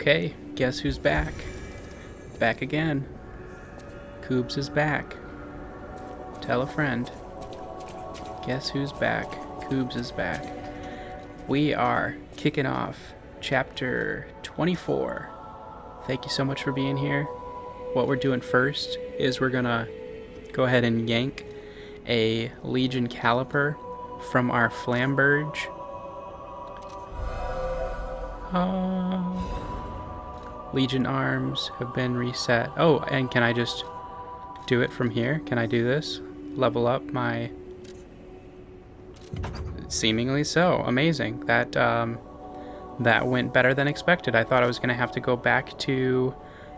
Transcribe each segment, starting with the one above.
Okay, guess who's back? Back again. Koobs is back. Tell a friend. Guess who's back? Koobs is back. We are kicking off chapter 24. Thank you so much for being here. What we're doing first is we're gonna go ahead and yank a Legion Caliper from our Flamberge. Legion arms have been reset. Oh, and can I just do it from here? Can I do this? Level up my... Seemingly so. Amazing. That went better than expected. I thought I was going to have to go back to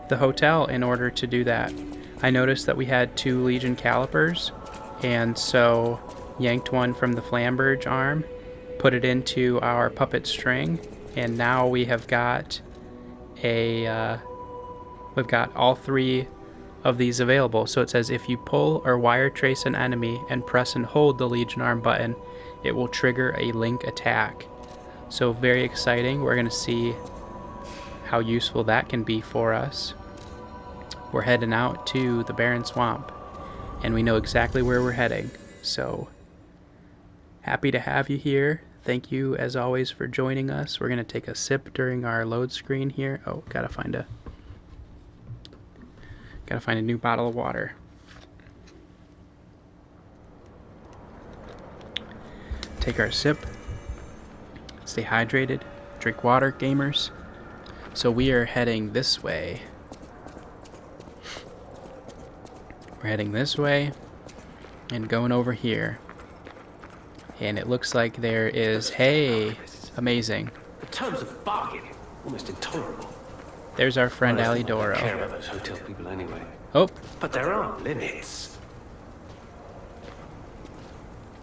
the hotel in order to do that. I noticed that we had 2 Legion Calipers, and so yanked one from the Flamberge arm, put it into our puppet string, and now we have got we've got all 3 of these available. So it says if you pull or wire trace an enemy and press and hold the Legion arm button, it will trigger a link attack. So very exciting. We're going to see how useful that can be for us. We're heading out to the Barren Swamp, and we know exactly where we're heading. So happy to have you here. Thank you, as always, for joining us. We're going to take a sip during our load screen here. Oh, gotta find a new bottle of water. Take our sip. Stay hydrated. Drink water, gamers. So we are heading this way. We're heading this way and going over here. And it looks like there is... Hey! Amazing. The terms of bargain, almost intolerable. There's our friend Well, I Alidoro. don't care about those hotel people anyway. Oh! But there are limits.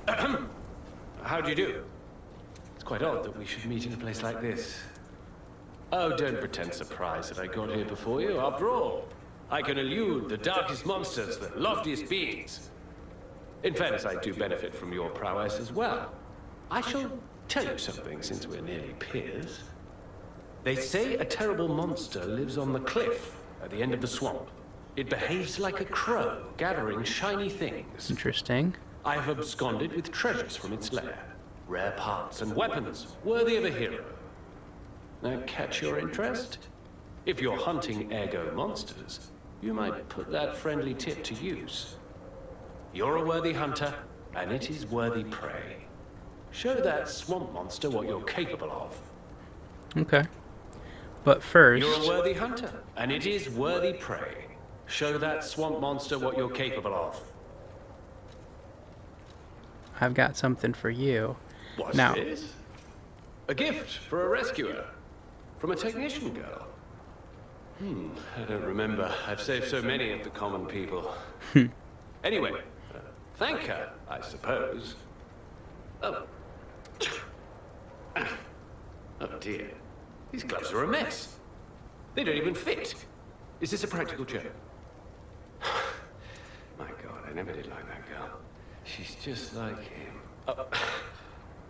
How do you do? It's quite odd that we should meet in a place like this. Oh, don't pretend surprised that I got here before you. After all, I can elude the darkest monsters, the loftiest beings. In fairness, I do benefit from your prowess as well. I shall tell you something since we're nearly peers. They say a terrible monster lives on the cliff at the end of the swamp. It behaves like a crow, gathering shiny things. Interesting. I have absconded with treasures from its lair. Rare parts and weapons, worthy of a hero. Now catch your interest? If you're hunting ergo monsters, you might put that friendly tip to use. You're a worthy hunter, and it is worthy prey. Show that swamp monster what you're capable of. Okay. But first... You're a worthy hunter, and it is worthy prey. Show that swamp monster what you're capable of. I've got something for you. What's Now, this? A gift for a rescuer. From a technician girl. I don't remember. I've saved so many of the common people. Anyway, thank her, I suppose. Oh. Oh dear. These gloves are a mess. They don't even fit. Is this a practical joke? My God, I never did like that girl. She's just like him. Oh,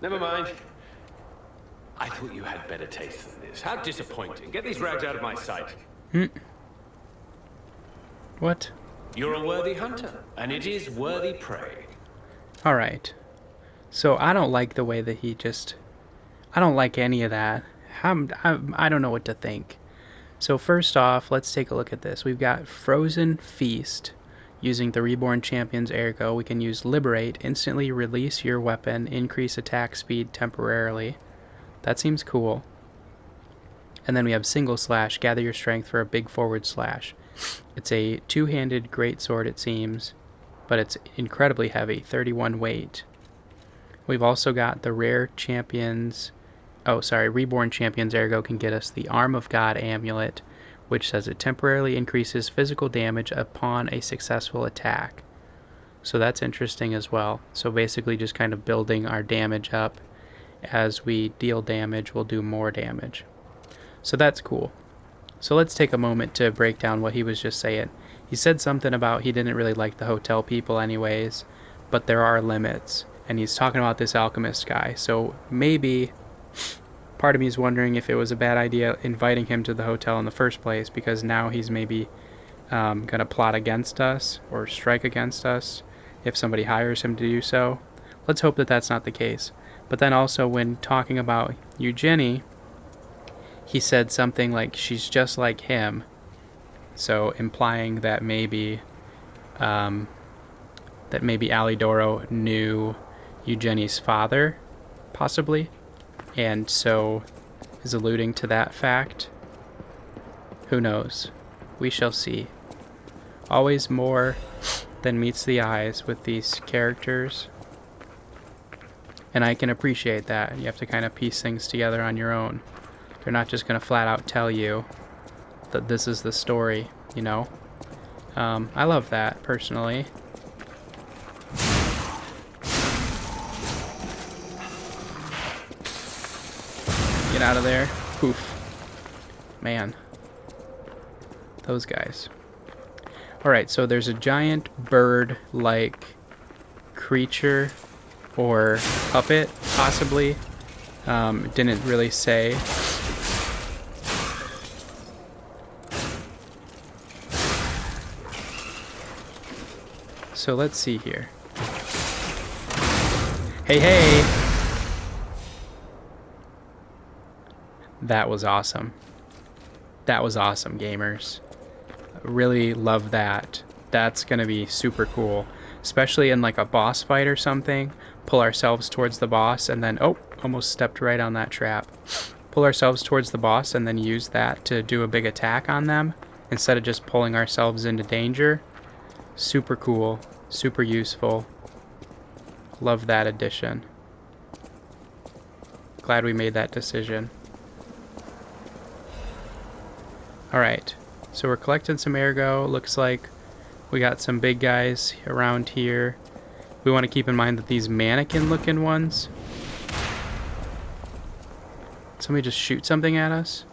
never mind. I thought you had better taste than this. How disappointing. Get these rags out of my sight. What? You're a worthy hunter, and it is worthy prey. Alright. So I don't like the way that he just... I don't like any of that. I don't know what to think. So first off, let's take a look at this. We've got Frozen Feast. Using the Reborn Champion's Ergo, we can use Liberate, instantly release your weapon, increase attack speed temporarily. That seems cool. And then we have Single Slash, gather your strength for a big forward slash. It's a 2-handed greatsword, it seems, but it's incredibly heavy, 31 weight. We've also got the Reborn Champion's Ergo can get us the Arm of God Amulet, which says it temporarily increases physical damage upon a successful attack. So that's interesting as well. So basically just kind of building our damage up. As we deal damage, we'll do more damage. So that's cool. So let's take a moment to break down what he was just saying. He said something about he didn't really like the hotel people anyways, but there are limits. And he's talking about this alchemist guy. So maybe part of me is wondering if it was a bad idea inviting him to the hotel in the first place, because now he's maybe going to plot against us or strike against us if somebody hires him to do so. Let's hope that that's not the case. But then also when talking about Eugenie, he said something like she's just like him, so implying that maybe Alidoro knew Eugenie's father, possibly, and so is alluding to that fact. Who knows? We shall see. Always more than meets the eyes with these characters, and I can appreciate that. You have to kind of piece things together on your own. They're not just going to flat out tell you that this is the story, you know? I love that, personally. Get out of there. Poof. Man. Those guys. Alright, so there's a giant bird-like creature or puppet, possibly. Didn't really say. So let's see here. Hey, hey! That was awesome. That was awesome, gamers. Really love that. That's gonna be super cool. Especially in like a boss fight or something. Pull ourselves towards the boss and then... Oh! Almost stepped right on that trap. Pull ourselves towards the boss and then use that to do a big attack on them instead of just pulling ourselves into danger. Super cool. Super useful. Love that addition. Glad we made that decision. Alright, so we're collecting some ergo. Looks like we got some big guys around here. We want to keep in mind that these mannequin-looking ones... Somebody just shoot something at us?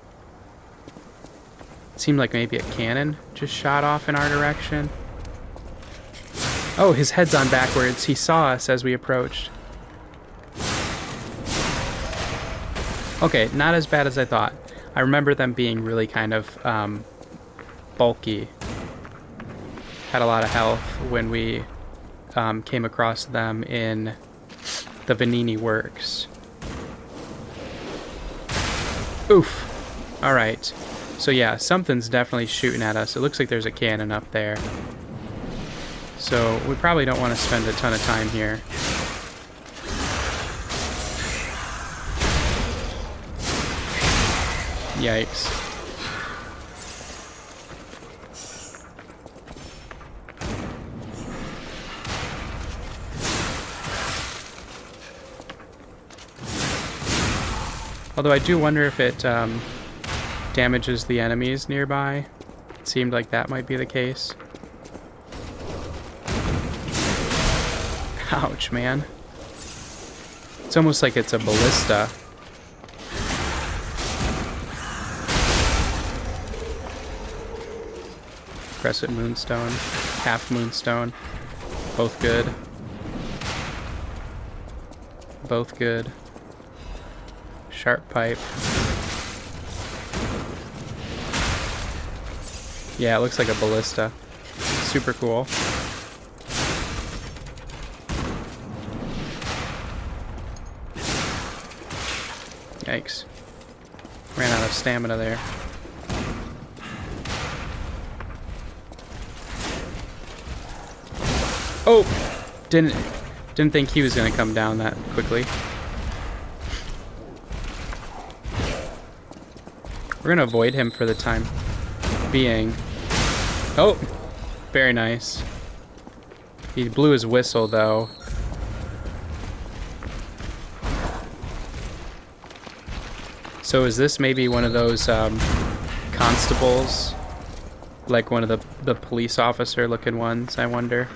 It seemed like maybe a cannon just shot off in our direction. Oh, his head's on backwards. He saw us as we approached. Okay, not as bad as I thought. I remember them being really kind of bulky. Had a lot of health when we came across them in the Venigni Works. Oof. Alright. So yeah, something's definitely shooting at us. It looks like there's a cannon up there. So we probably don't want to spend a ton of time here. Yikes. Although I do wonder if it damages the enemies nearby. It seemed like that might be the case. Ouch, man. It's almost like it's a ballista. Crescent Moonstone, Half Moonstone. Both good. Both good. Sharp Pipe. Yeah, it looks like a ballista. Super cool. Yikes. Ran out of stamina there. Oh! Didn't think he was gonna come down that quickly. We're gonna avoid him for the time being. Oh! Very nice. He blew his whistle, though. So is this maybe one of those constables? Like one of the police officer looking ones, I wonder?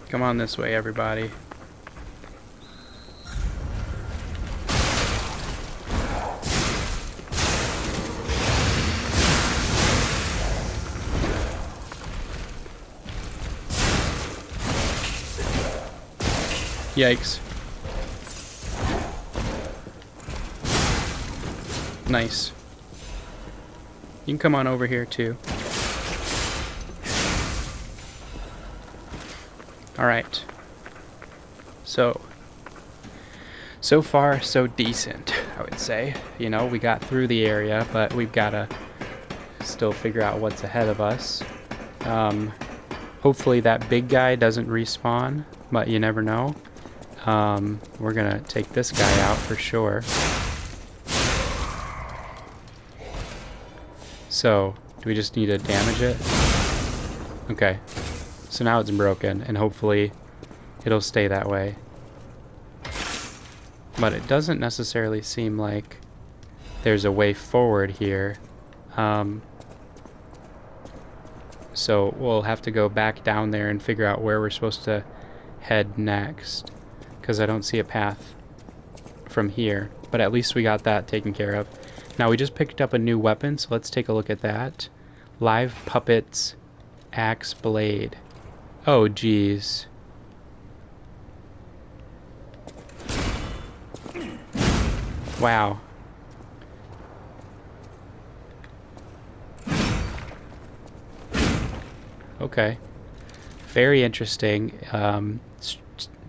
Come on this way, everybody. Yikes. Nice. You can come on over here too. Alright. So far, so decent, I would say. You know, we got through the area, but we've got to still figure out what's ahead of us. Hopefully that big guy doesn't respawn, but you never know. We're gonna take this guy out for sure. So, do we just need to damage it? Okay. So now it's broken, and hopefully it'll stay that way. But it doesn't necessarily seem like there's a way forward here. So we'll have to go back down there and figure out where we're supposed to head next, because I don't see a path from here. But at least we got that taken care of. Now we just picked up a new weapon, so let's take a look at that. Live Puppets Axe Blade. Oh geez. Wow. Okay. Very interesting.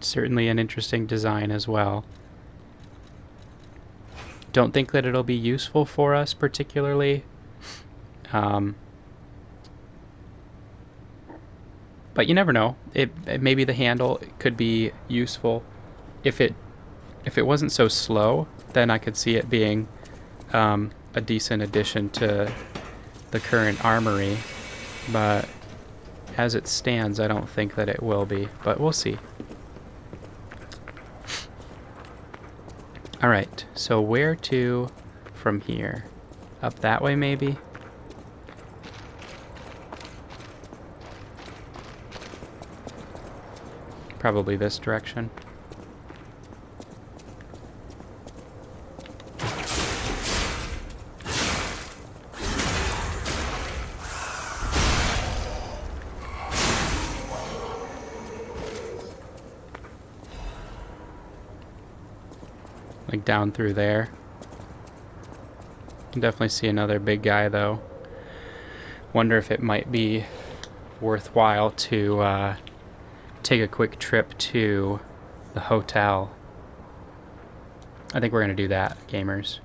Certainly an interesting design as well. Don't think that it'll be useful for us particularly. But you never know. Maybe the handle could be useful. If it wasn't so slow, then I could see it being a decent addition to the current armory. But as it stands, I don't think that it will be. But we'll see. Alright, so where to from here? Up that way, maybe? Probably this direction. Like down through there. Can definitely see another big guy though. Wonder if it might be worthwhile to take a quick trip to the hotel. I think we're gonna do that, gamers.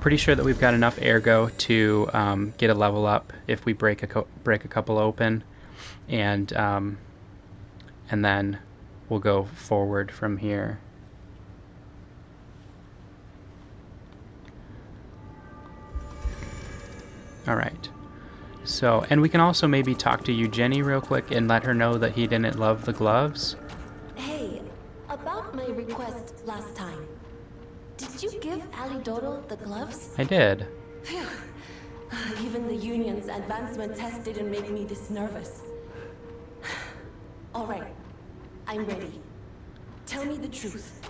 Pretty sure that we've got enough ergo to get a level up if we break a couple open, and then we'll go forward from here. All right. So, and we can also maybe talk to Eugenie real quick and let her know that he didn't love the gloves. Hey, about my request last time. Did you give Alidoro the gloves? I did. Phew. Even the Union's advancement test didn't make me this nervous. All right, I'm ready. Tell me the truth.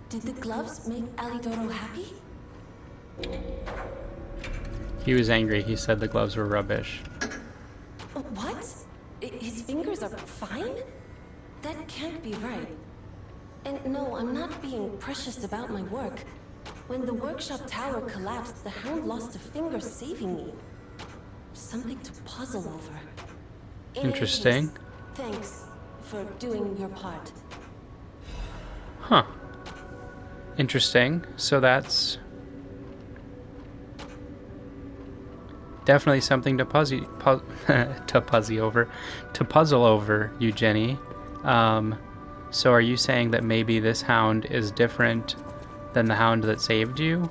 Did the gloves make Alidoro happy? He was angry. He said the gloves were rubbish. What? His fingers are fine? That can't be right. And no, I'm not being precious about my work. When the workshop tower collapsed, the Hound lost a finger saving me. Something to puzzle over. In any Interesting. case, thanks for doing your part. Huh. Interesting. So that's definitely something to puzzle over, Eugenie. So are you saying that maybe this hound is different than the hound that saved you?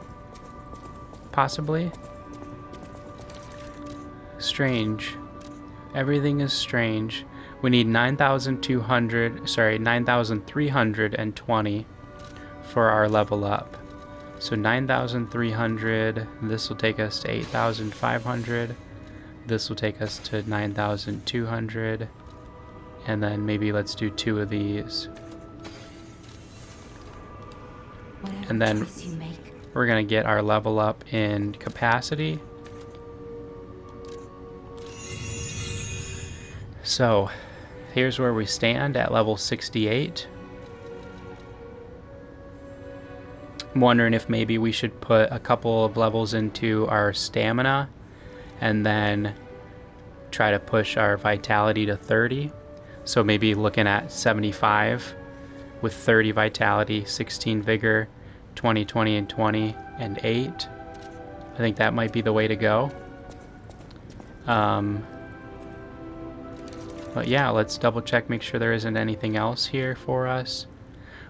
Possibly? Strange. Everything is strange. We need 9,320 for our level up. So 9,300, this will take us to 8,500. this will take us to 9,200. And then maybe let's do 2 of these. Whatever And then choice you make. we're going to get our level up in capacity. So here's where we stand at level 68. I'm wondering if maybe we should put a couple of levels into our stamina and then try to push our vitality to 30. So maybe looking at 75 with 30 vitality, 16 vigor, 20, 20, and 20, and 8. I think that might be the way to go. But yeah, let's double check, make sure there isn't anything else here for us.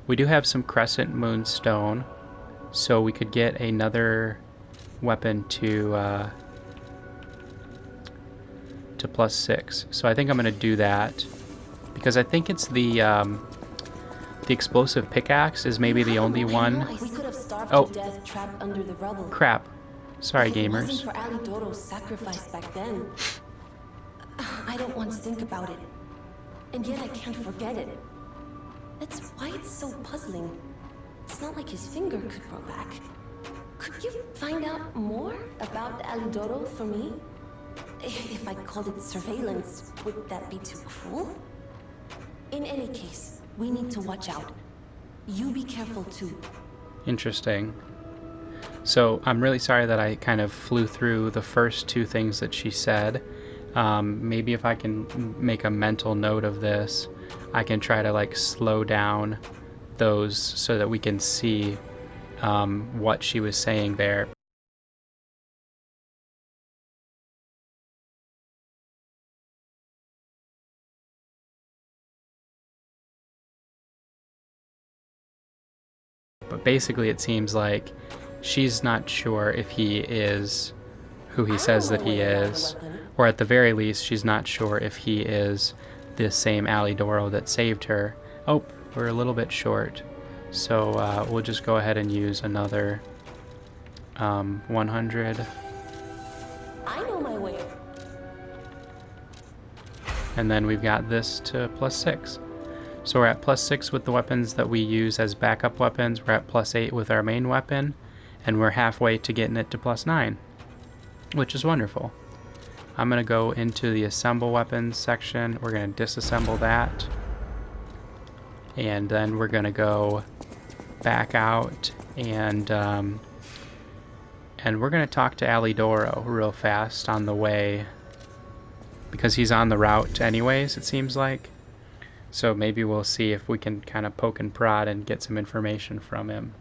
We do have some Crescent Moonstone, so we could get another weapon to +6. So I think I'm going to do that, because I think it's the explosive pickaxe is maybe the only one. We could have starved Oh. to death trapped under the rubble. Crap. Sorry, If it gamers. wasn't for Alidoro's sacrifice back then, I don't want to think about it. And yet I can't forget it. That's why it's so puzzling. It's not like his finger could grow back. Could you find out more about Alidoro for me? If I called it surveillance, would that be too cruel? In any case, we need to watch out. You be careful too. Interesting. So I'm really sorry that I kind of flew through the first 2 things that she said. Maybe if I can make a mental note of this, I can try to like slow down those so that we can see what she was saying there. But basically it seems like she's not sure if he is who he says that he is, or at the very least she's not sure if he is this same Alidoro that saved her. Oh, we're a little bit short, so we'll just go ahead and use another 100, I know my way. and then we've got this to +6. So we're at +6 with the weapons that we use as backup weapons, we're at +8 with our main weapon, and we're halfway to getting it to +9, which is wonderful. I'm going to go into the assemble weapons section, we're going to disassemble that, and then we're going to go back out and we're going to talk to Alidoro real fast on the way, because he's on the route anyways, it seems like. So maybe we'll see if we can kind of poke and prod and get some information from him.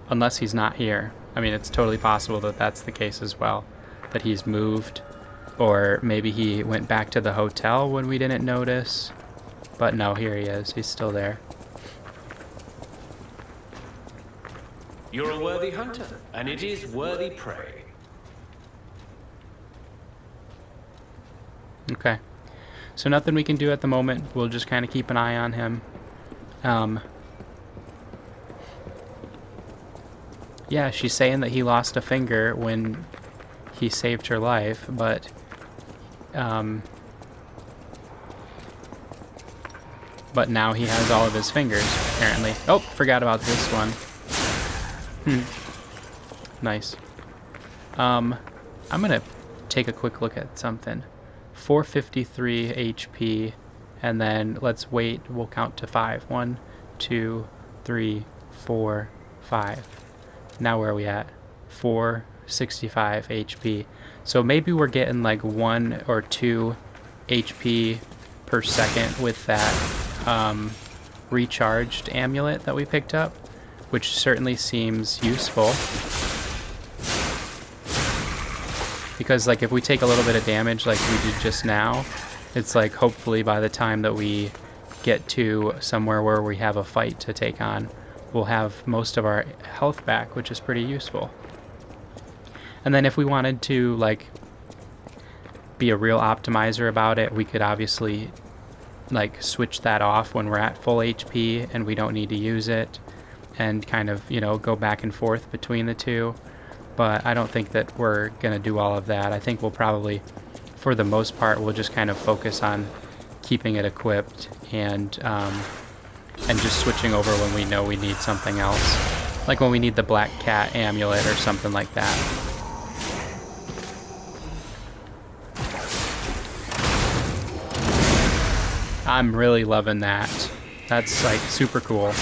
Unless he's not here. I mean, it's totally possible that that's the case as well, that he's moved, or maybe he went back to the hotel when we didn't notice. But no, here he is. He's still there. You're a worthy hunter, and it is worthy prey. Okay. So nothing we can do at the moment. We'll just kind of keep an eye on him. Yeah, she's saying that he lost a finger when he saved her life, but now he has all of his fingers, apparently. Oh, forgot about this one. Nice. I'm gonna take a quick look at something. 453 HP, and then let's wait, we'll count to 5. 1, 2, 3, 4, 5. Now where are we at? 465 HP. So maybe we're getting like 1 or 2 HP per second with that recharged amulet that we picked up, which certainly seems useful. Because like if we take a little bit of damage like we did just now, it's like hopefully by the time that we get to somewhere where we have a fight to take on, we'll have most of our health back, which is pretty useful. And then if we wanted to like be a real optimizer about it, we could obviously like switch that off when we're at full HP and we don't need to use it, and kind of, you know, go back and forth between the two. But I don't think that we're gonna do all of that. I think we'll probably, for the most part, we'll just kind of focus on keeping it equipped and just switching over when we know we need something else, like when we need the Black Cat amulet or something like that. I'm really loving that. That's like super cool.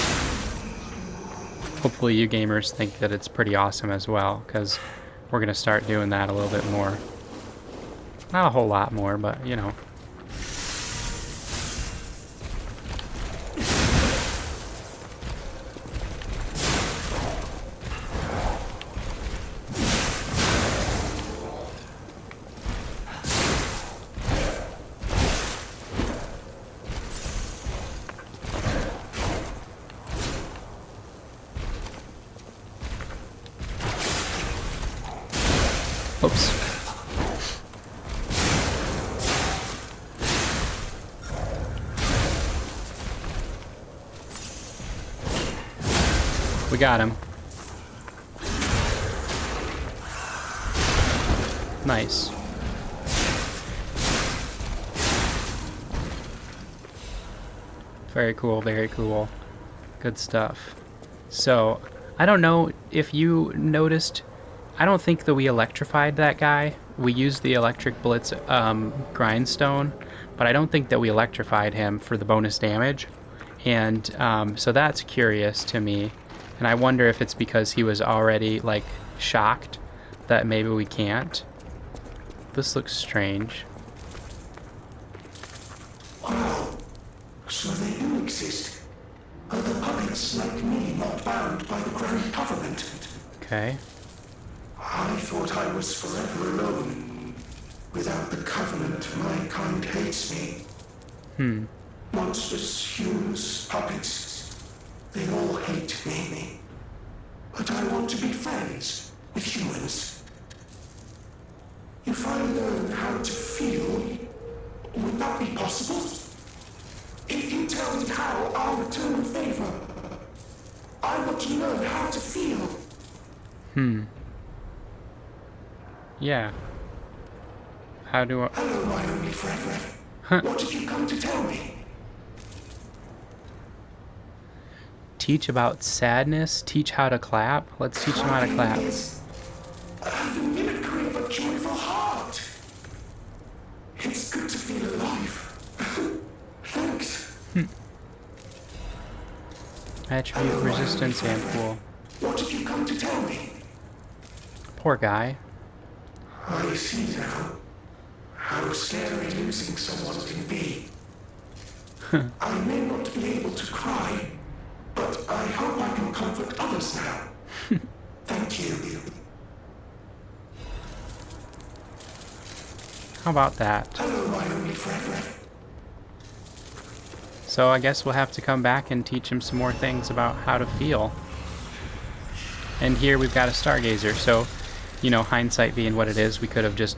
Hopefully you gamers think that it's pretty awesome as well, because we're gonna start doing that a little bit more. Not a whole lot more, but you know. Oops. We got him. Nice. Very cool, very cool. Good stuff. So, I don't know if you noticed, I don't think that we electrified that guy. We used the Electric Blitz grindstone, but I don't think that we electrified him for the bonus damage. And so that's curious to me. And I wonder if it's because he was already, like, shocked that maybe we can't. This looks strange. Wow. So they do exist. Other puppets like me not bound by the Grand Covenant. Okay. I thought I was forever alone. Without the Covenant, my kind hates me. Monsters, humans, puppets, they all hate me. But I want to be friends with humans. If I learn how to feel, would that be possible? If you tell me how, I'll return the favor. I want to learn how to feel. Yeah. How do I... Hello, my only friend. What have you come to tell me? Teach about sadness? Teach how to clap? Let's teach him how to clap. Is the mimicry of a joyful heart. It's good to feel alive. Thanks. Attribute resistance and cool. What have you come to tell me? Poor guy. I see now how scary losing someone can be. I may not be able to cry, but I hope I can comfort others now. Thank you. How about that? Hello, my only friend. So I guess we'll have to come back and teach him some more things about how to feel. And here we've got a Stargazer, so, you know, hindsight being what it is, we could have just,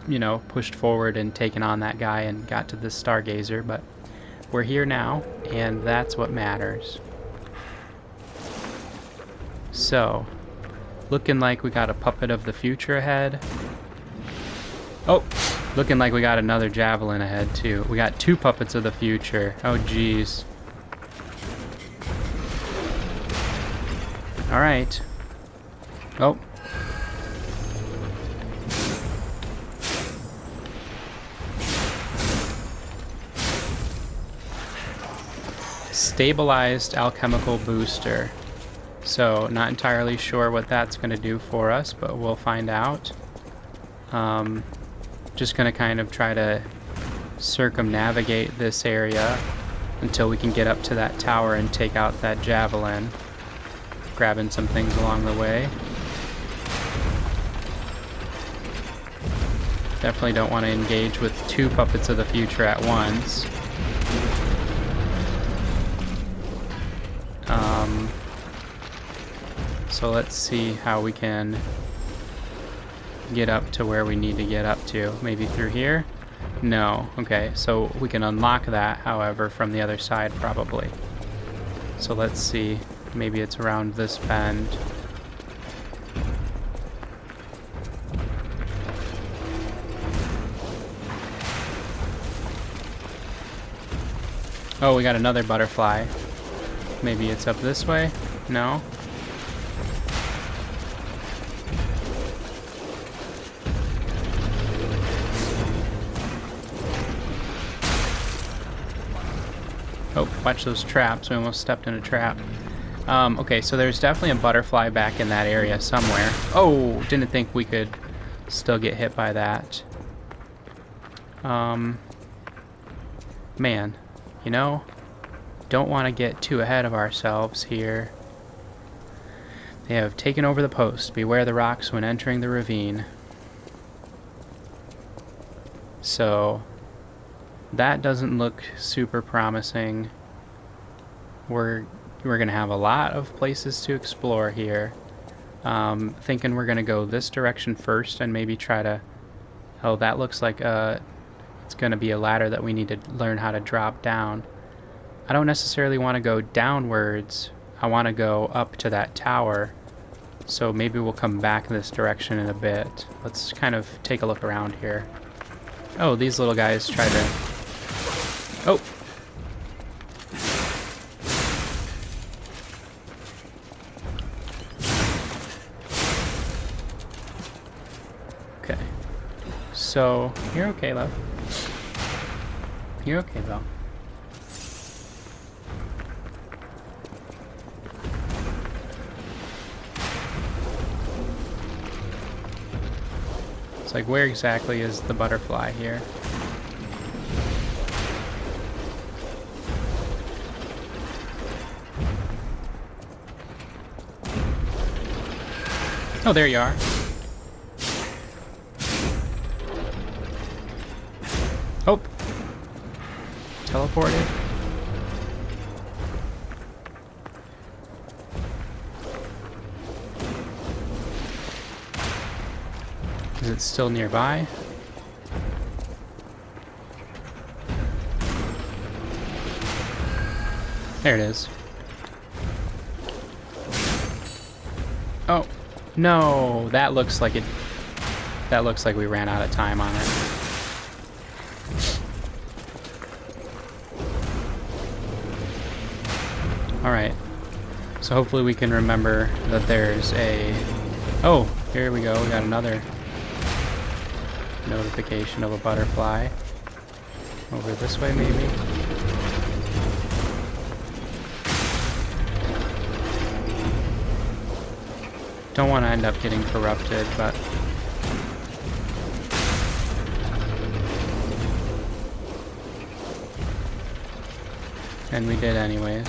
you know, pushed forward and taken on that guy and got to this Stargazer, but we're here now, and that's what matters. So, looking like we got a Puppet of the Future ahead. Oh, looking like we got another Javelin ahead, too. We got two Puppets of the Future. Oh, jeez. Alright. Oh. Stabilized alchemical booster. So, not entirely sure what that's going to do for us, but we'll find out. Just going to kind of try to circumnavigate this area until we can get up to that tower and take out that Javelin. Grabbing some things along the way. Definitely don't want to engage with two Puppets of the Future at once. So let's see how we can get up to where we need to get up to. Maybe through here. No. Okay, so we can unlock that, however, from the other side, probably. So let's see. Maybe it's around this bend. Oh, we got another butterfly. Maybe it's up this way? No? Oh, watch those traps. We almost stepped in a trap. Okay, so there's definitely a butterfly back in that area somewhere. Oh, didn't think we could still get hit by that. Man, you know, don't want to get too ahead of ourselves here. They have taken over the post. Beware the rocks when entering the ravine. So, that doesn't look super promising. We're gonna have a lot of places to explore here. Thinking we're gonna go this direction first and maybe try to... Oh, that looks like it's gonna be a ladder that we need to learn how to drop down. I don't necessarily want to go downwards. I want to go up to that tower. So maybe we'll come back in this direction in a bit. Let's kind of take a look around here. Oh, these little guys try to... Oh! Okay. So, you're okay, love. You're okay, though. It's like, where exactly is the butterfly here? Oh, there you are. Oh! Teleported. Is it still nearby? There it is. Oh, no, that looks like it. That looks like we ran out of time on it. Alright, so hopefully we can remember that there's a... Oh, here we go, we got another notification of a butterfly. Over this way, maybe? Don't want to end up getting corrupted, but... And we did anyways.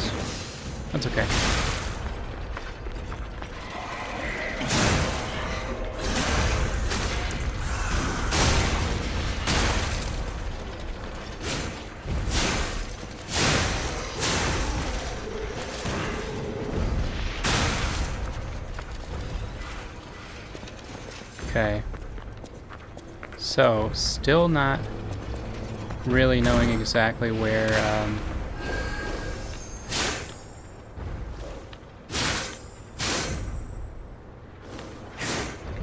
That's okay. Okay. So, still not really knowing exactly where,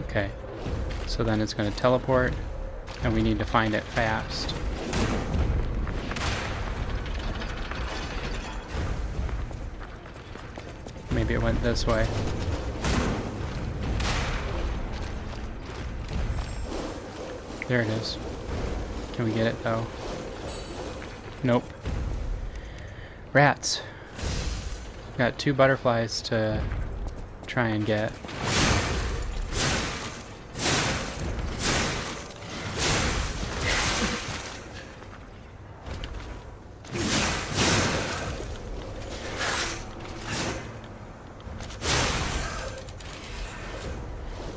Okay. So then it's going to teleport, and we need to find it fast. Maybe it went this way. There it is. Can we get it, though? Nope. Rats. Got 2 butterflies to try and get.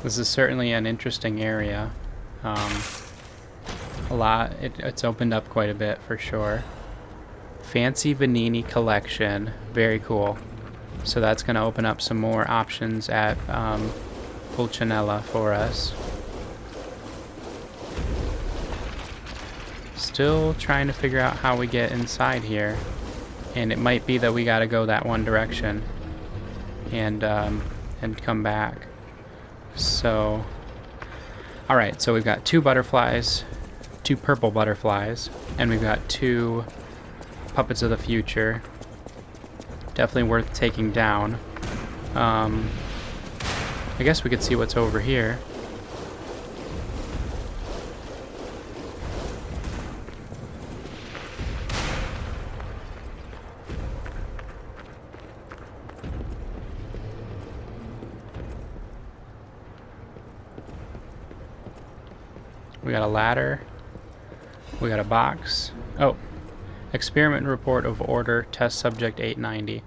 This is certainly an interesting area. It's opened up quite a bit for sure. Fancy Venini collection, very cool. So that's going to open up some more options at Pulcinella for us. Still trying to figure out how we get inside here. And it might be that we gotta go that one direction. And come back. So... Alright, so we've got 2 butterflies. 2 purple butterflies. And we've got 2 puppets of the future. Definitely worth taking down. I guess we could see what's over here. We got a ladder. We got a box. Oh. Experiment report of order, test subject 890.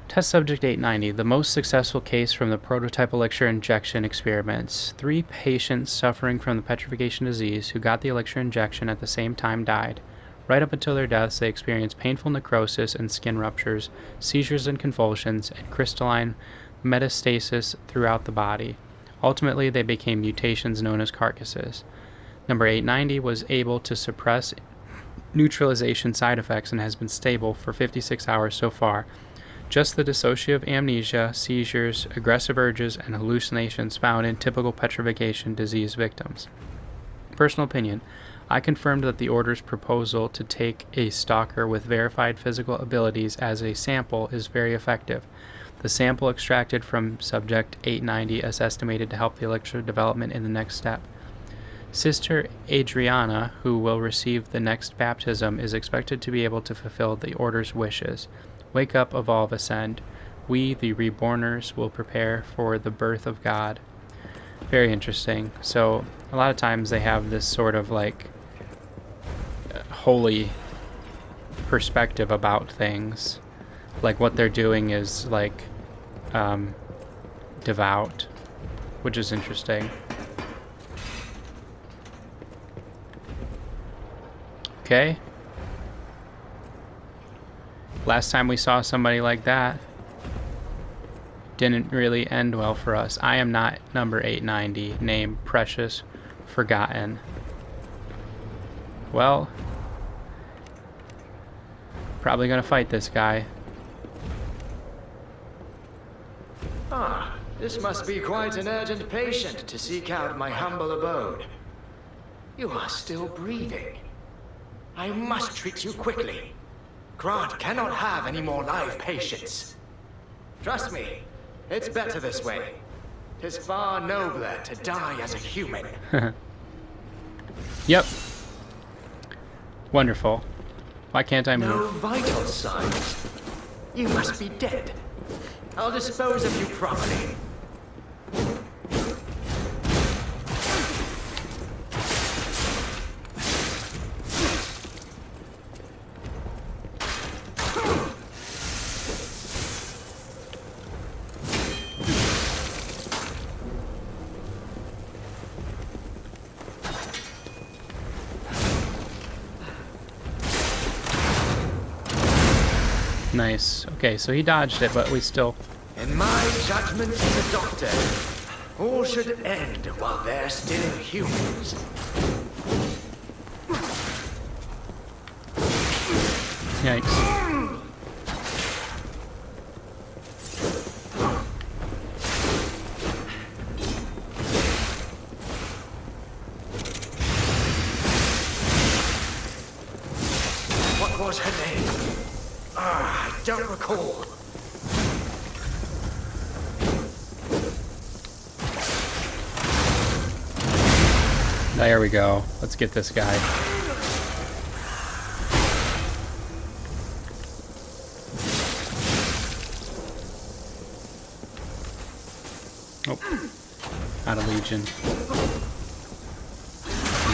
Test subject 890, the most successful case from the prototype elixir injection experiments. 3 patients suffering from the petrification disease who got the elixir injection at the same time died. Right up until their deaths, they experienced painful necrosis and skin ruptures, seizures and convulsions, and crystalline metastasis throughout the body. Ultimately, they became mutations known as carcasses. Number 890 was able to suppress neutralization side effects and has been stable for 56 hours so far. Just the dissociative amnesia, seizures, aggressive urges, and hallucinations found in typical petrification disease victims. Personal opinion, I confirmed that the Order's proposal to take a stalker with verified physical abilities as a sample is very effective. The sample extracted from Subject 890 is estimated to help the elixir development in the next step. Sister Adriana, who will receive the next baptism, is expected to be able to fulfill the Order's wishes. Wake up, evolve, ascend. We, the reborners, will prepare for the birth of God. Very interesting. So, a lot of times they have this sort of like holy perspective about things. Like what they're doing is like devout, which is interesting. Okay. Last time we saw somebody like that, didn't really end well for us. I am not number 890, named Precious Forgotten. Well, probably gonna fight this guy. Ah, this must be quite an urgent patient to seek out my humble abode. You are still breathing. I must treat you quickly. Grant cannot have any more live patients. Trust me, it's better this way. 'Tis far nobler to die as a human. Yep. Wonderful. Why can't I move? No vital signs. You must be dead. I'll dispose of you properly. Nice. Okay, so he dodged it, but we still... In my judgment as a doctor, all should end while they're still humans. Yikes. What was her name? I don't recall. There we go. Let's get this guy. Oh. Out of Legion.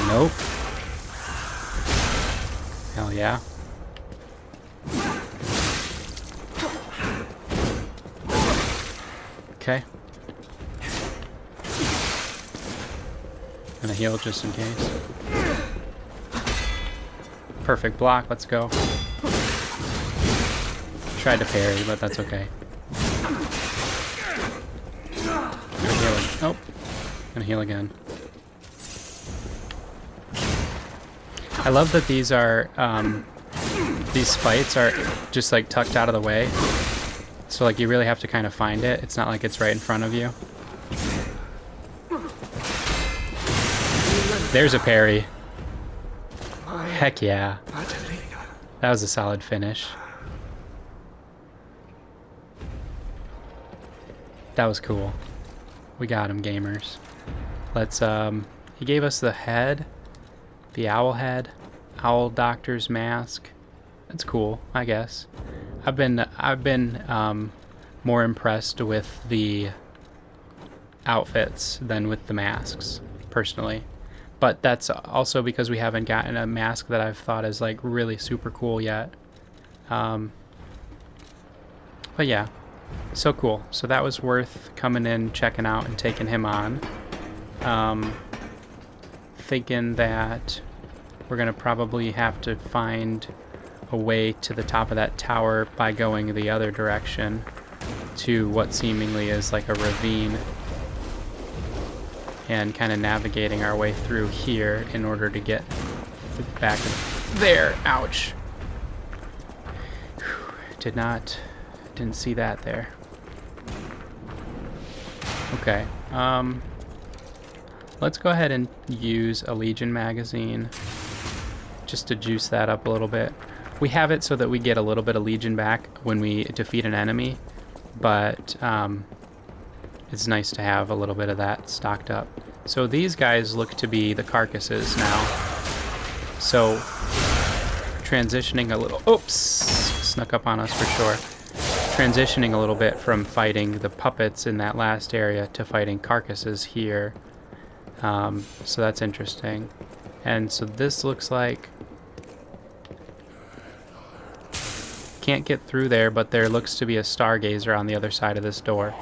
Nope. Hell yeah. Okay. Gonna heal just in case. Perfect block, let's go. Tried to parry, but that's okay. Gonna heal it. Oh, gonna heal again. I love that these are, these fights are just like tucked out of the way. So like you really have to kind of find it. It's not like it's right in front of you. There's a parry. Heck yeah. That was a solid finish. That was cool. We got him, gamers. Let's, he gave us the head. The owl head. Owl doctor's mask. That's cool, I guess. I've been more impressed with the outfits than with the masks, personally. But that's also because we haven't gotten a mask that I've thought is like really super cool yet. But yeah, so cool. So that was worth coming in, checking out, and taking him on. Thinking that we're gonna probably have to find a way to the top of that tower by going the other direction to what seemingly is like a ravine, and kind of navigating our way through here in order to get back there. Ouch. Didn't see that there. Okay, let's go ahead and use a Legion magazine just to juice that up a little bit. We have it so that we get a little bit of Legion back when we defeat an enemy, but it's nice to have a little bit of that stocked up. So these guys look to be the carcasses now. So transitioning a little, oops, snuck up on us for sure. Transitioning a little bit from fighting the puppets in that last area to fighting carcasses here. So that's interesting. And so this looks like, can't get through there, but there looks to be a stargazer on the other side of this door.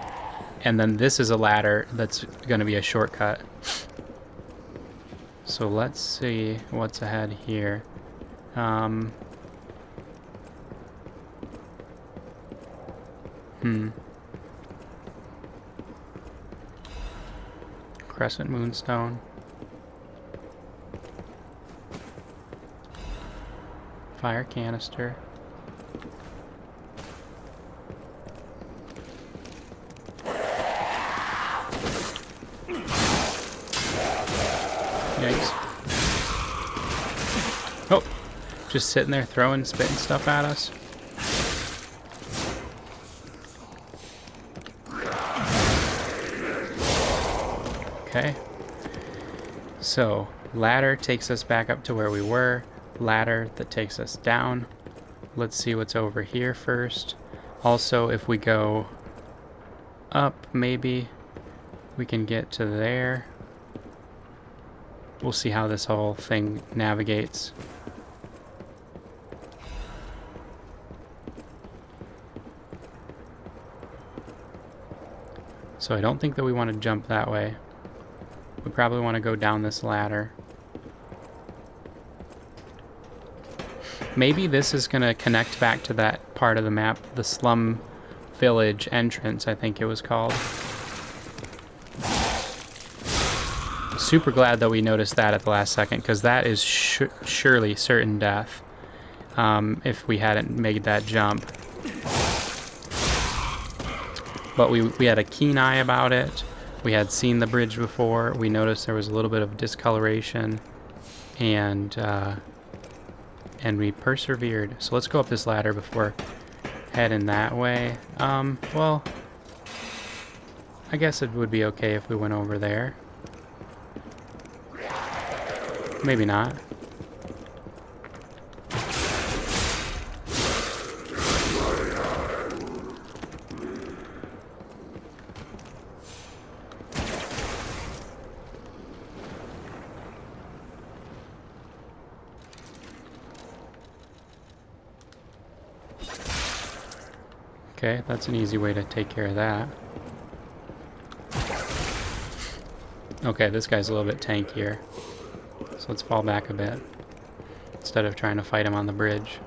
And then this is a ladder that's going to be a shortcut. So let's see what's ahead here. Crescent Moonstone. Fire canister. Yikes. Oh, just sitting there throwing, spitting stuff at us. Okay. So, ladder takes us back up to where we were. Ladder that takes us down. Let's see what's over here first. Also, if we go up, maybe we can get to there. We'll see how this whole thing navigates. So I don't think that we want to jump that way. We probably want to go down this ladder. Maybe this is going to connect back to that part of the map, the Slum Village entrance, I think it was called. Super glad that we noticed that at the last second, because that is surely certain death if we hadn't made that jump. But we had a keen eye about it. We had seen the bridge before. We noticed there was a little bit of discoloration, and we persevered. So let's go up this ladder before heading that way. Well, I guess it would be okay if we went over there. Maybe not. Okay, that's an easy way to take care of that. Okay, this guy's a little bit tankier. So let's fall back a bit instead of trying to fight him on the bridge.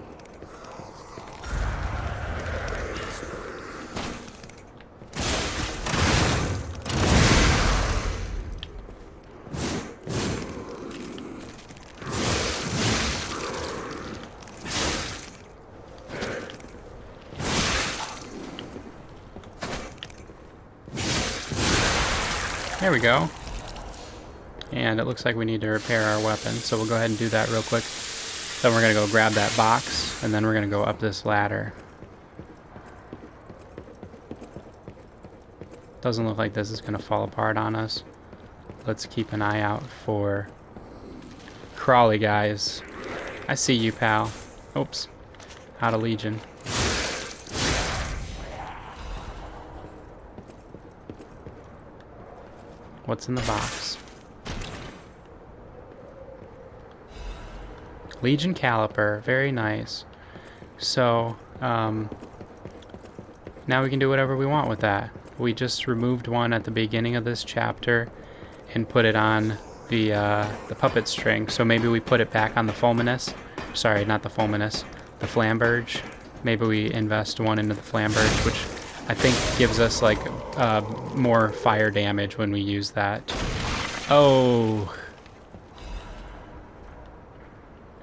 There we go. And it looks like we need to repair our weapon, so we'll go ahead and do that real quick. Then we're going to go grab that box, and then we're going to go up this ladder. Doesn't look like this is going to fall apart on us. Let's keep an eye out for crawly guys. I see you, pal. Oops. Out of Legion. What's in the box? Legion Caliper. Very nice. So, now we can do whatever we want with that. We just removed one at the beginning of this chapter and put it on the puppet string. So maybe we put it back on the Fulminus. Sorry, not the Fulminus. The Flamberge. Maybe we invest one into the Flamberge, which I think gives us like more fire damage when we use that. Oh.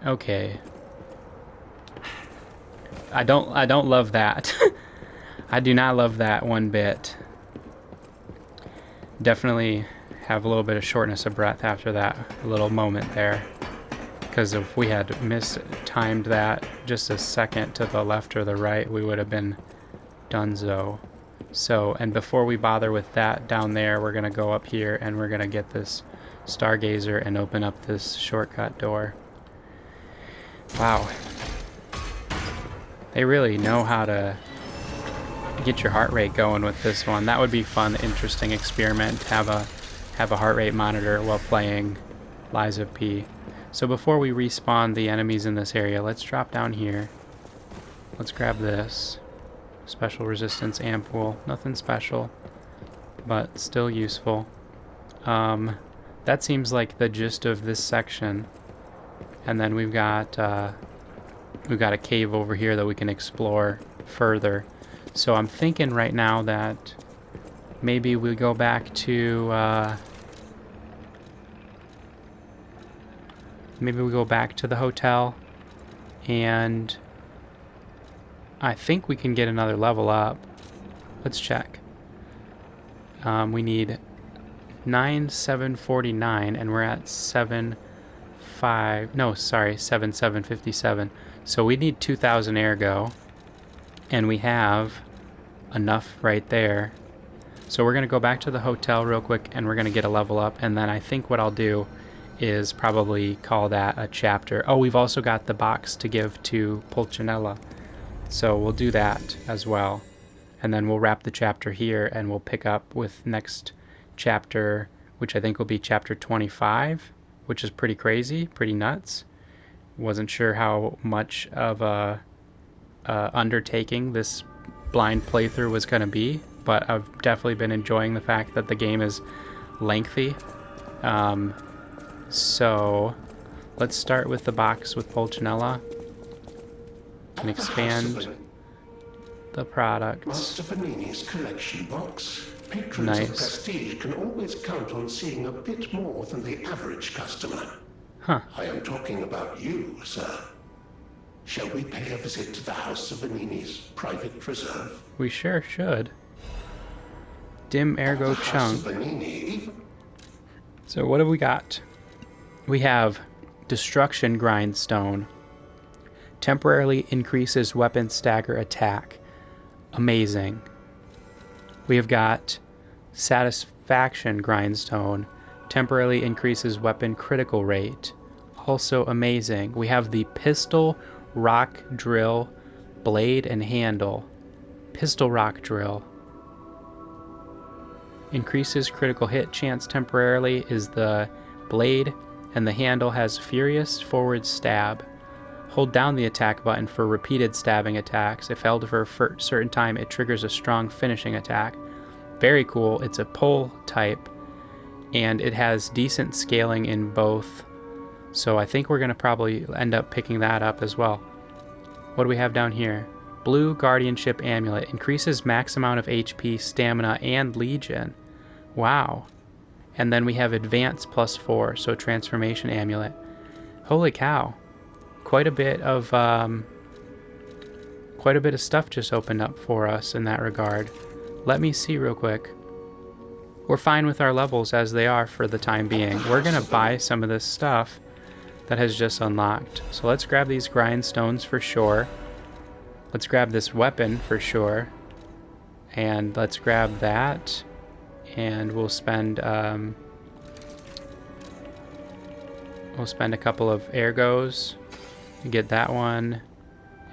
Okay. I don't love that. I do not love that one bit. Definitely have a little bit of shortness of breath after that little moment there. Because if we had mistimed that just a second to the left or the right, we would have been donezo. So, and before we bother with that down there, we're going to go up here and we're going to get this Stargazer and open up this shortcut door. Wow. They really know how to get your heart rate going with this one. That would be fun, interesting experiment. Have a heart rate monitor while playing Lies of P. So before we respawn the enemies in this area, let's drop down here. Let's grab this. Special resistance ampule. Nothing special, but still useful. That seems like the gist of this section. And then we've got a cave over here that we can explore further. So I'm thinking right now that maybe we go back to the hotel, and I think we can get another level up. Let's check. We need 749, and we're at 7,757. So we need 2,000 ergo, and we have enough right there. So we're going to go back to the hotel real quick, and we're going to get a level up, and then I think what I'll do is probably call that a chapter. Oh, we've also got the box to give to Pulcinella, so we'll do that as well. And then we'll wrap the chapter here, and we'll pick up with next chapter, which I think will be chapter 25, which is pretty crazy, pretty nuts. Wasn't sure how much of a undertaking this blind playthrough was going to be, but I've definitely been enjoying the fact that the game is lengthy. So let's start with the box with Pulcinella and expand the products. Master Vanini's collection box. Patrons of Prestige can always count on seeing a bit more than the average customer. Huh. I am talking about you, sir. Shall we pay a visit to the House of Vanini's private preserve? We sure should. Dim Ergo Chunk. So what have we got? We have Destruction Grindstone. Temporarily increases weapon stagger attack. Amazing. We have got Satisfaction Grindstone. Temporarily increases weapon critical rate. Also amazing. We have the Pistol Rock Drill Blade and Handle. Pistol Rock Drill. Increases critical hit chance temporarily is the blade, and the handle has Furious Forward Stab. Hold down the attack button for repeated stabbing attacks. If held for a certain time, it triggers a strong finishing attack. Very cool. It's a pull type, and it has decent scaling in both. So I think we're going to probably end up picking that up as well. What do we have down here? Blue Guardianship Amulet. Increases max amount of HP, stamina, and Legion. Wow. And then we have Advance +4, so Transformation Amulet. Holy cow. Quite a bit of stuff just opened up for us in that regard. Let me see real quick. we're fine with our levels as they are for the time being. We're gonna buy some of this stuff that has just unlocked. So let's grab these grindstones for sure. Let's grab this weapon for sure. And let's grab that. And we'll spend a couple of ergos to get that one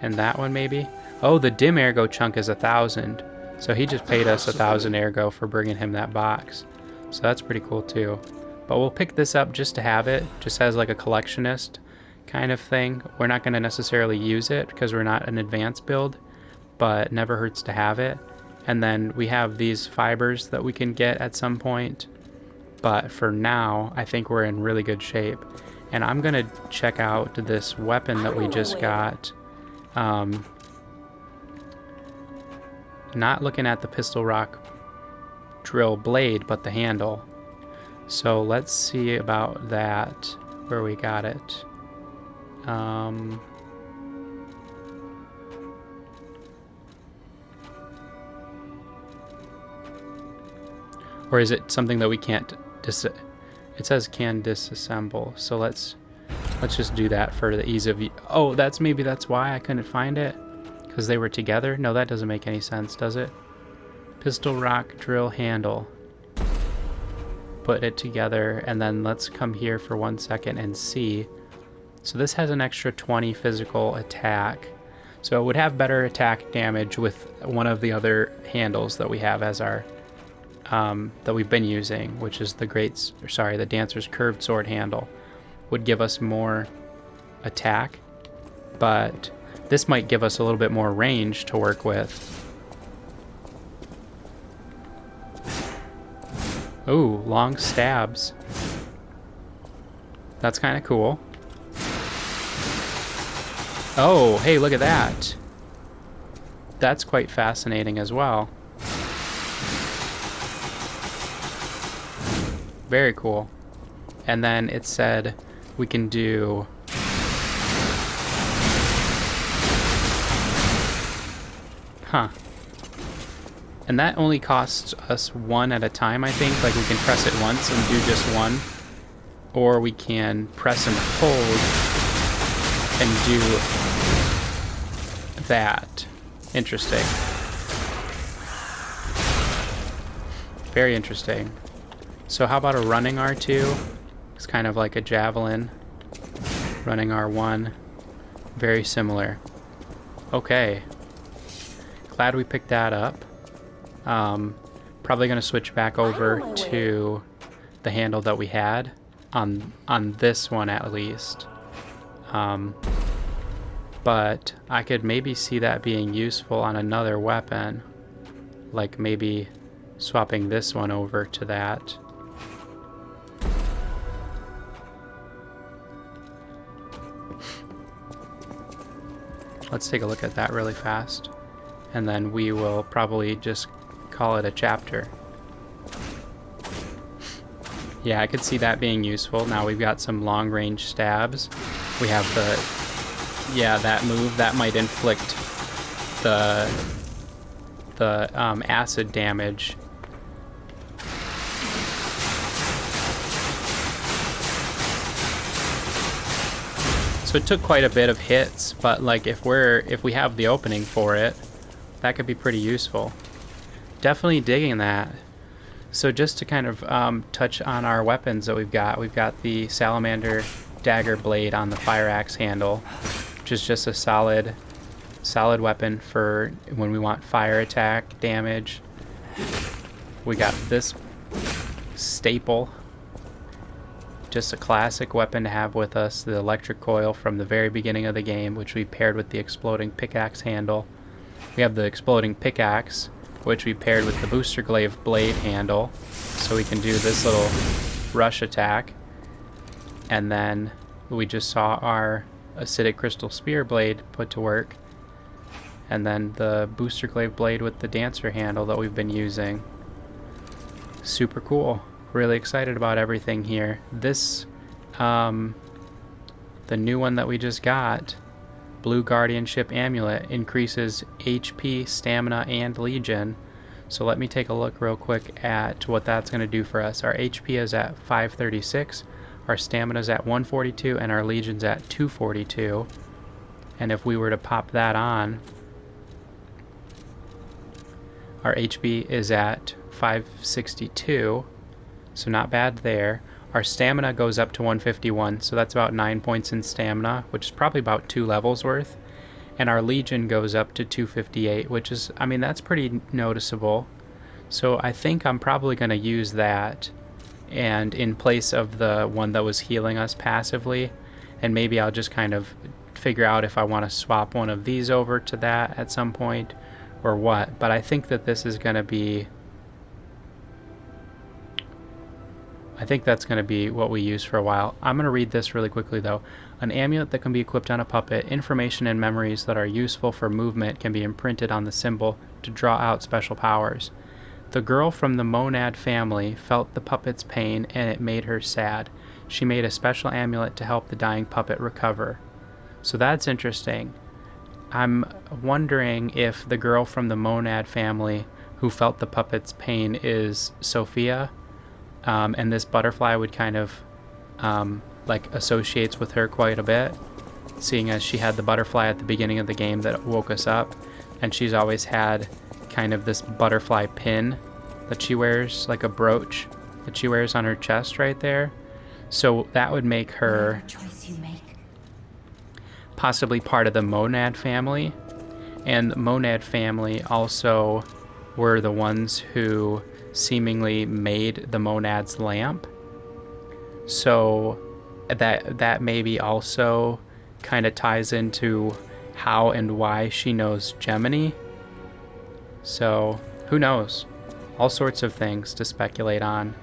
and that one maybe. Oh, the dim ergo chunk is 1,000. So he just paid us 1,000 ergo for bringing him that box. So that's pretty cool too. But we'll pick this up just to have it, just as like a collectionist kind of thing. We're not going to necessarily use it because we're not an advanced build, but it never hurts to have it. And then we have these fibers that we can get at some point. But for now, I think we're in really good shape. And I'm going to check out this weapon that we just got. Not looking at the pistol rock drill blade, but the handle. So let's see about that, where we got it. Or is it something that we can't it says can disassemble, so let's just do that for the ease of oh, maybe that's why I couldn't find it, because they were together. No, that doesn't make any sense, does it? Pistol rock drill handle, put it together, and then let's come here for 1 second and see. So this has an extra 20 physical attack, so it would have better attack damage with one of the other handles that we have as our that we've been using, which is the Dancer's curved sword handle. Would give us more attack, but this might give us a little bit more range to work with. Ooh, long stabs. That's kind of cool. Oh, hey, look at that. That's quite fascinating as well. Very cool. And then it said we can do and that only costs us one at a time, I think. Like, we can press it once and do just one, or we can press and hold and do that. Interesting. Very interesting. So how about a running R2? It's kind of like a javelin. Running R1. Very similar. Okay. Glad we picked that up. Probably going to switch back over to the handle that we had. On this one at least. But I could maybe see that being useful on another weapon. Like maybe swapping this one over to that. Let's take a look at that really fast, and then we will probably just call it a chapter. Yeah, I could see that being useful. Now we've got some long-range stabs. We have that move that might inflict the acid damage. So it took quite a bit of hits, but like if we have the opening for it, that could be pretty useful. Definitely digging that. So just to kind of touch on our weapons that we've got the Salamander dagger blade on the fire axe handle, which is just a solid weapon for when we want fire attack damage. We got this staple. Just a classic weapon to have with us, the electric coil from the very beginning of the game, which we paired with the exploding pickaxe handle. We have the exploding pickaxe, which we paired with the booster glaive blade handle, so we can do this little rush attack. And then we just saw our acidic crystal spear blade put to work, and then the booster glaive blade with the dancer handle that we've been using. Super cool. Really excited about everything here. This, the new one that we just got, Blue Guardianship Amulet, increases HP, Stamina, and Legion. So let me take a look real quick at what that's going to do for us. Our HP is at 536, our stamina is at 142, and our legion's at 242. And if we were to pop that on, our HP is at 562, so not bad there. Our stamina goes up to 151, so that's about 9 points in stamina, which is probably about 2 levels worth. And our legion goes up to 258, which is, I mean, that's pretty noticeable. So I think I'm probably going to use that, and in place of the one that was healing us passively, and maybe I'll just kind of figure out if I want to swap one of these over to that at some point or what. But I think that this is going to be, I think that's going to be what we use for a while. I'm going to read this really quickly though. An amulet that can be equipped on a puppet. Information and memories that are useful for movement can be imprinted on the symbol to draw out special powers. The girl from the Monad family felt the puppet's pain and it made her sad. She made a special amulet to help the dying puppet recover. So that's interesting. I'm wondering if the girl from the Monad family who felt the puppet's pain is Sophia, and this butterfly would kind of like associates with her quite a bit, seeing as she had the butterfly at the beginning of the game that woke us up, and she's always had kind of this butterfly pin that she wears, like a brooch that she wears on her chest right there. So that would make her Whatever choice you make. possibly part of the Monad family. And the Monad family also were the ones who seemingly made the Monad's lamp. So that maybe also kind of ties into how and why she knows Gemini. So who knows? All sorts of things to speculate on.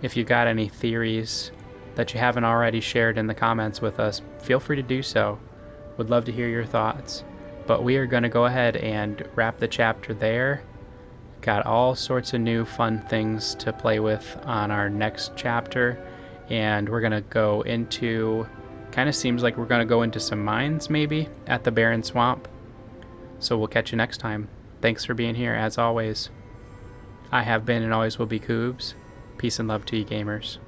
If you've got any theories that you haven't already shared in the comments with us, feel free to do so. Would love to hear your thoughts. But we are going to go ahead and wrap the chapter there. Got all sorts of new fun things to play with on our next chapter. And we're going to go into, kind of seems like we're going to go into some mines maybe at the Barren Swamp. So we'll catch you next time. Thanks for being here as always. I have been and always will be Koobs. Peace and love to you gamers.